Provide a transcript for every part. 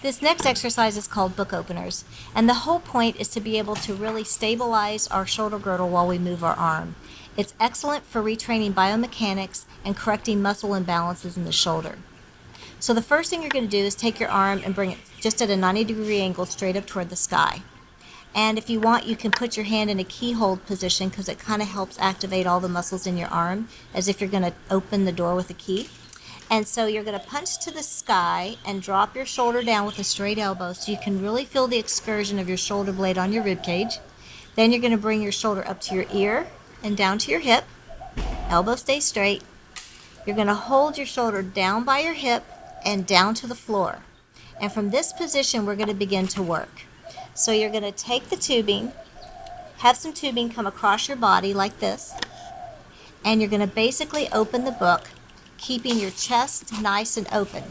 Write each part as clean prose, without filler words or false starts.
This next exercise is called book openers, and the whole point is to be able to really stabilize our shoulder girdle while we move our arm. It's excellent for retraining biomechanics and correcting muscle imbalances in the shoulder. So the first thing you're going to do is take your arm and bring it just at a 90-degree angle straight up toward the sky. And if you want, you can put your hand in a key hold position because it kind of helps activate all the muscles in your arm as if you're going to open the door with a key. And so you're going to punch to the sky and drop your shoulder down with a straight elbow so you can really feel the excursion of your shoulder blade on your rib cage. Then you're going to bring your shoulder up to your ear and down to your hip. Elbow stays straight. You're going to hold your shoulder down by your hip and down to the floor. And from this position, we're going to begin to work. So you're going to take the tubing, have some tubing come across your body like this, and you're going to basically open the book, keeping your chest nice and open.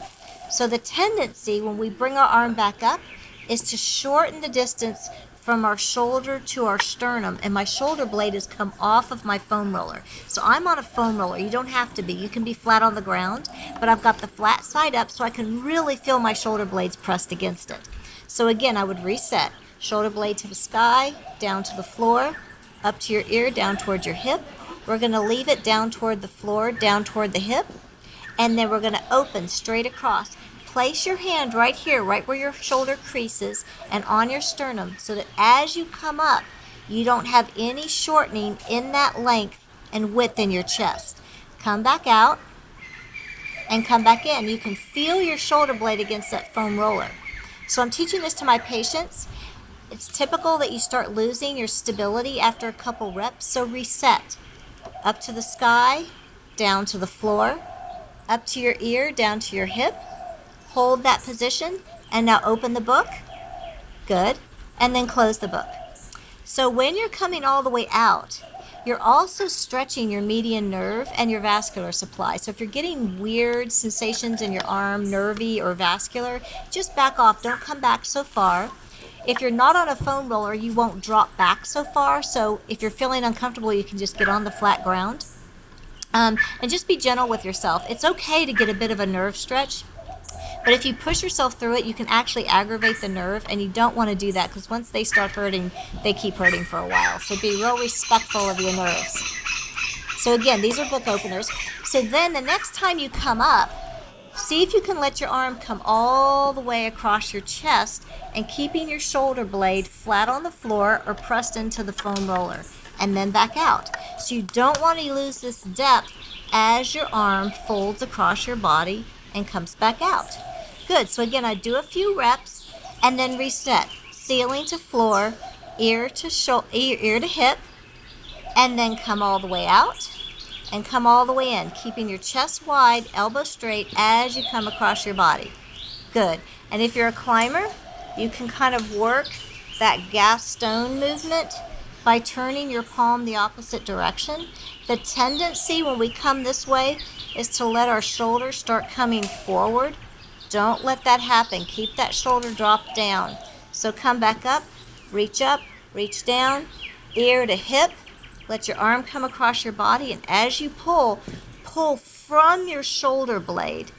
So the tendency when we bring our arm back up is to shorten the distance from our shoulder to our sternum, and my shoulder blade has come off of my foam roller. So I'm on a foam roller. You don't have to be. You can be flat on the ground, but I've got the flat side up so I can really feel my shoulder blades pressed against it. So again, I would reset. Shoulder blade to the sky, down to the floor, up to your ear, down towards your hip. We're going to leave it down toward the floor, down toward the hip, and then we're going to open straight across. Place your hand right here, right where your shoulder creases, and on your sternum, so that as you come up, you don't have any shortening in that length and width in your chest. Come back out and come back in. You can feel your shoulder blade against that foam roller. So I'm teaching this to my patients. It's typical that you start losing your stability after a couple reps, so reset. Up to the sky, down to the floor, up to your ear, down to your hip. Hold that position, and now open the book. Good. And then close the book. So when you're coming all the way out, you're also stretching your median nerve and your vascular supply. So if you're getting weird sensations in your arm, nervy or vascular, just back off. Don't come back so far. If you're not on a foam roller, you won't drop back so far. So if you're feeling uncomfortable, you can just get on the flat ground. And just be gentle with yourself. It's okay to get a bit of a nerve stretch, but if you push yourself through it, you can actually aggravate the nerve, and you don't want to do that because once they start hurting, they keep hurting for a while. So be real respectful of your nerves. So again, these are book openers. So then the next time you come up, see if you can let your arm come all the way across your chest and keeping your shoulder blade flat on the floor or pressed into the foam roller, and then back out. So you don't want to lose this depth as your arm folds across your body and comes back out. Good. So again, I do a few reps and then reset. Ceiling to floor, ear to hip, and then come all the way out and come all the way in, keeping your chest wide, elbow straight as you come across your body. Good. And if you're a climber, you can kind of work that gas stone movement by turning your palm the opposite direction. The tendency when we come this way is to let our shoulders start coming forward. Don't let that happen. Keep that shoulder dropped down. So come back up, reach down, ear to hip. Let your arm come across your body, and as you pull from your shoulder blade,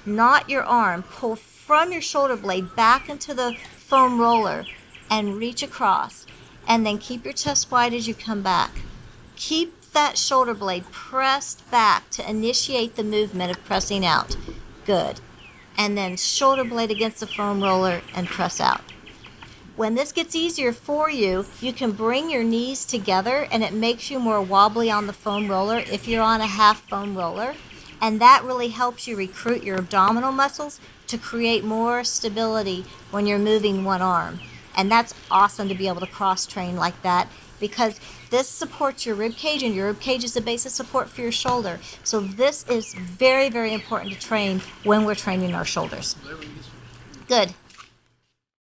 not your arm. Pull from your shoulder blade back into the foam roller and reach across. And then keep your chest wide as you come back. Keep that shoulder blade pressed back to initiate the movement of pressing out. Good. And then shoulder blade against the foam roller and press out. When this gets easier for you, you can bring your knees together, and it makes you more wobbly on the foam roller if you're on a half foam roller. And that really helps you recruit your abdominal muscles to create more stability when you're moving one arm. And that's awesome to be able to cross-train like that, because this supports your rib cage, and your rib cage is the base of support for your shoulder. So this is very, very important to train when we're training our shoulders. Good.